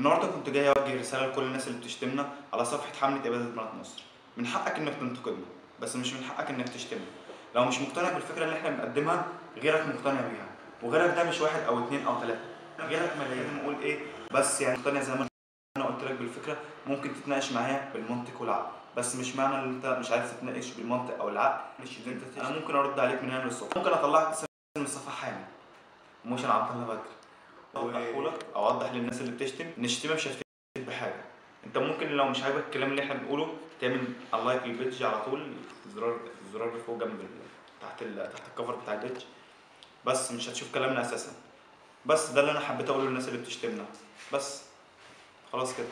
النهارده كنت جاي اوجه رساله لكل الناس اللي بتشتمنا على صفحه حمله اباده بنات مصر. من حقك انك تنتقدنا، بس مش من حقك انك تشتمنا. لو مش مقتنع بالفكره اللي احنا بنقدمها، غيرك مقتنع بيها، وغيرك ده مش واحد او اتنين او تلاته، غيرك ملايين. نقول ايه بس يعني مقتنع زي ما انا قلت لك بالفكره. ممكن تتناقش معايا بالمنطق والعقل، بس مش معنى ان انت مش عارف تتناقش بالمنطق او العقل مش ان انت تشتم. انا ممكن ارد عليك من هنا للصبح، ممكن اطلعك اسم من الصفحه حالا، مش انا عبد الله بدر، اوضحهولك، اوضح للناس اللي بتشتم. نشتمها مش هتفيد بحاجه. انت ممكن لو مش عاجبك الكلام اللي احنا بنقوله تعمل اللايك للبيج على طول، الزرار اللي فوق جنب تحت الكفر بتاع البيج، بس مش هتشوف كلامنا اساسا. بس ده اللي انا حبيت اقوله للناس اللي بتشتمنا. بس خلاص كده.